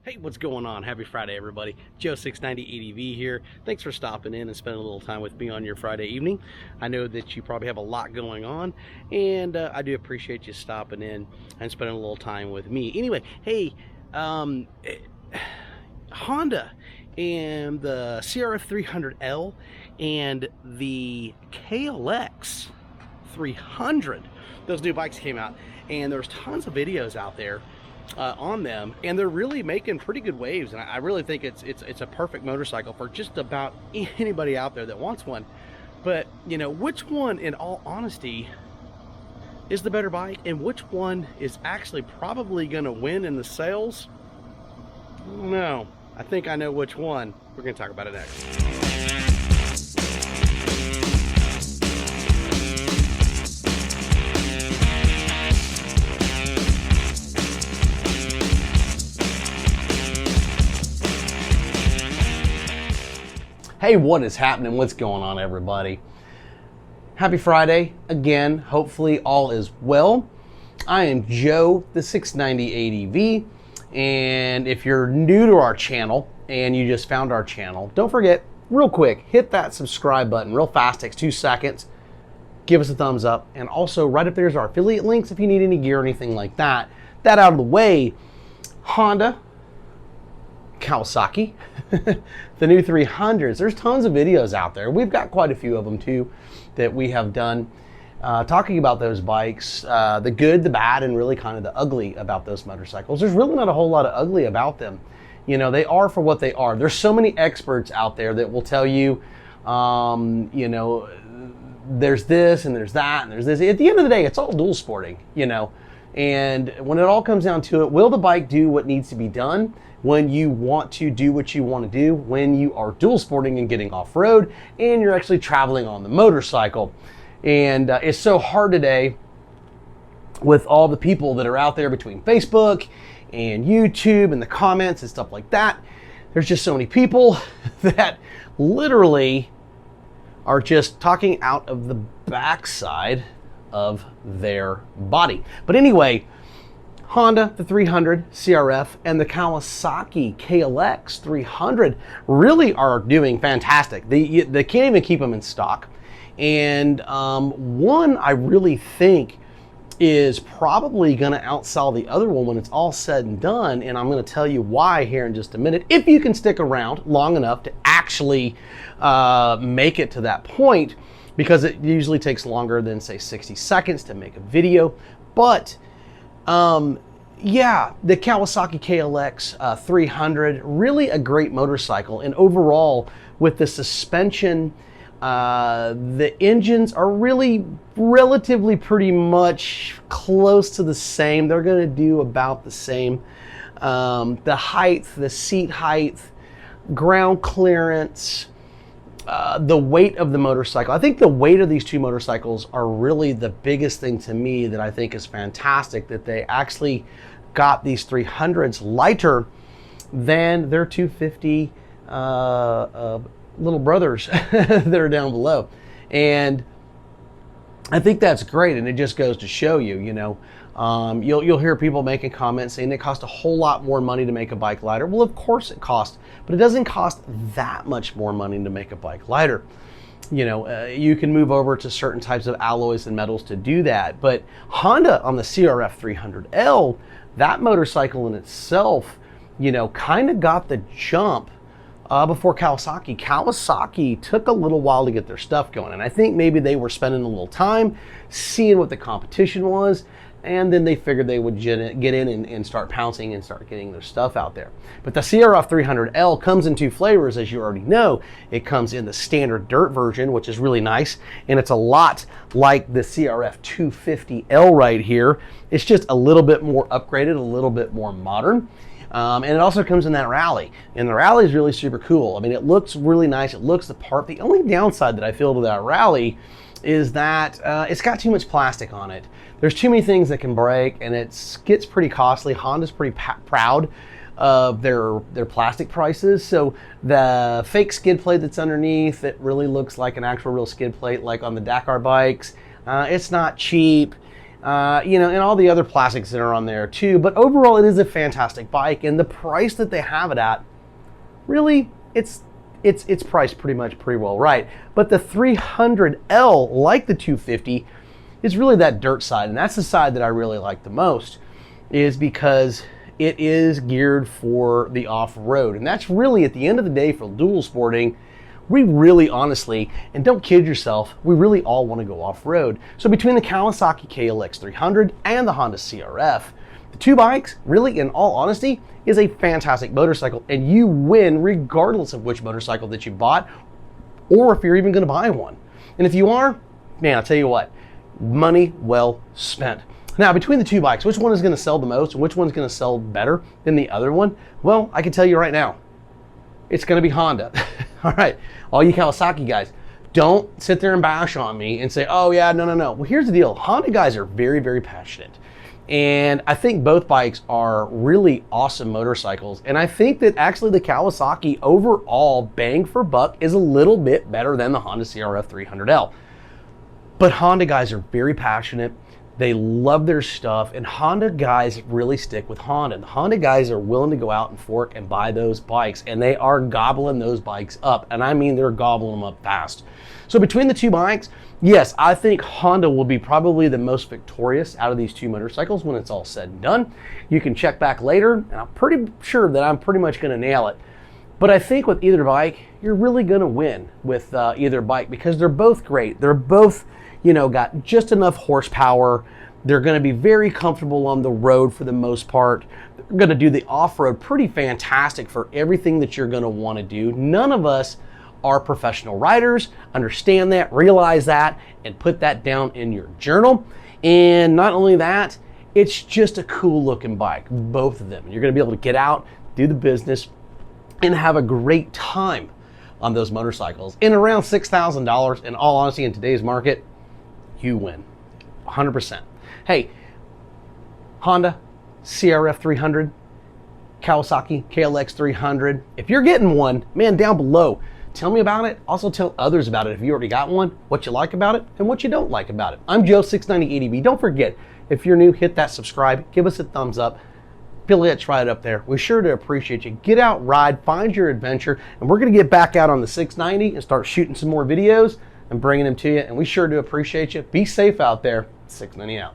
Hey, what's going on? Happy Friday, everybody. Joe 690 ADV here. Thanks for stopping in and spending a little time with me on your Friday evening. I know that you probably have a lot going on, and I do appreciate you stopping in and spending a little time with me. Anyway, hey, Honda and the CRF300L and the KLX300, those new bikes came out, and there's tons of videos out there on them, and they're really making pretty good waves, and I really think it's a perfect motorcycle for just about anybody out there that wants one. But you know, which one in all honesty is the better bike, and which one is actually probably gonna win in the sales? No, I think I know which one. We're gonna talk about it next. Hey, what is happening? What's going on, everybody? Happy Friday again. Hopefully all is well. I am Joe, the 690 ADV, and if you're new to our channel and you just found our channel, don't forget, real quick, hit that subscribe button real fast, takes 2 seconds. Give us a thumbs up, and also right up there's our affiliate links if you need any gear or anything like that. That out of the way, Honda, Kawasaki, the new 300s. There's tons of videos out there. We've got quite a few of them too that we have done talking about those bikes, the good, the bad, and really kind of the ugly about those motorcycles. There's really not a whole lot of ugly about them. You know, they are for what they are. There's so many experts out there that will tell you, you know, there's this and there's that and there's this. At the end of the day, it's all dual sporting, you know. And when it all comes down to it, will the bike do what needs to be done when you want to do what you want to do, when you are dual sporting and getting off-road and you're actually traveling on the motorcycle? And it's so hard today with all the people that are out there between Facebook and YouTube and the comments and stuff like that. There's just so many people that literally are just talking out of the backside of their body. But anyway, Honda, the 300 CRF, and the Kawasaki KLX300 really are doing fantastic. They can't even keep them in stock. And one I really think is probably going to outsell the other one when it's all said and done. And I'm going to tell you why here in just a minute, if you can stick around long enough to actually make it to that point, because it usually takes longer than, say, 60 seconds to make a video. But yeah, the Kawasaki KLX300, really a great motorcycle. And overall, with the suspension, the engines are really relatively pretty much close to the same. They're going to do about the same. The height, the seat height, ground clearance, the weight of the motorcycle. I think the weight of these two motorcycles are really the biggest thing to me that I think is fantastic, that they actually got these 300s lighter than their 250 little brothers that are down below. And I think that's great, and it just goes to show you, you know, you'll hear people making comments saying it costs a whole lot more money to make a bike lighter. Well, of course it costs, but it doesn't cost that much more money to make a bike lighter. You know, you can move over to certain types of alloys and metals to do that. But Honda on the CRF300L, that motorcycle in itself, you know, kind of got the jump before Kawasaki. Kawasaki took a little while to get their stuff going, and I think maybe they were spending a little time seeing what the competition was, and then they figured they would get in and start pouncing and start getting their stuff out there. But the CRF300L comes in 2 flavors, as you already know. It comes in the standard dirt version, which is really nice, and it's a lot like the CRF250L right here. It's just a little bit more upgraded, a little bit more modern. And it also comes in that rally, and the rally is really super cool. I mean, it looks really nice, it looks the part. The only downside that I feel to that rally is that it's got too much plastic on it. There's too many things that can break, and it gets pretty costly. Honda's pretty proud of their plastic prices. So the fake skid plate that's underneath, it really looks like an actual real skid plate, like on the Dakar bikes. It's not cheap. and all the other plastics that are on there too. But overall, it is a fantastic bike, and the price that they have it at, really, it's priced pretty well right. But the 300L, like the 250, is really that dirt side, and that's the side that I really like the most, is because it is geared for the off-road. And that's really, at the end of the day, for dual sporting, we really honestly, and don't kid yourself, we really all want to go off-road. So between the Kawasaki KLX300 and the Honda CRF, the two bikes, really, in all honesty, is a fantastic motorcycle, and you win regardless of which motorcycle that you bought, or if you're even going to buy one. And if you are, man, I'll tell you what, money well spent. Now, between the two bikes, which one is going to sell the most and which one's going to sell better than the other one? Well, I can tell you right now, it's going to be Honda. All right, all you Kawasaki guys, don't sit there and bash on me and say, oh yeah, no. Well, here's the deal. Honda guys are very passionate. And I think both bikes are really awesome motorcycles. And I think that actually the Kawasaki overall bang for buck is a little bit better than the Honda CRF300L. But Honda guys are very passionate. They love their stuff, and Honda guys really stick with Honda. The Honda guys are willing to go out and fork and buy those bikes, and they are gobbling those bikes up. And I mean, they're gobbling them up fast. So between the two bikes, yes, I think Honda will be probably the most victorious out of these two motorcycles when it's all said and done. You can check back later, and I'm pretty sure that I'm pretty much going to nail it. But I think with either bike, you're really going to win with either bike, because they're both great. They're both, got just enough horsepower. They're going to be very comfortable on the road for the most part. They're going to do the off-road pretty fantastic for everything that you're going to want to do. None of us are professional riders. Understand that, realize that, and put that down in your journal. And not only that, it's just a cool looking bike, both of them. You're going to be able to get out, do the business, and have a great time on those motorcycles. In around $6,000, in all honesty, in today's market, you win 100%. Hey, Honda CRF300, Kawasaki KLX300, if you're getting one, man, down below, tell me about it. Also tell others about it if you already got one, what you like about it and what you don't like about it. I'm Joe690ADB. Don't forget, if you're new, hit that subscribe, give us a thumbs up. Affiliates right up there. We sure do appreciate you. Get out, ride, find your adventure, and we're going to get back out on the 690 and start shooting some more videos and bringing them to you, and we sure do appreciate you. Be safe out there. 690 out.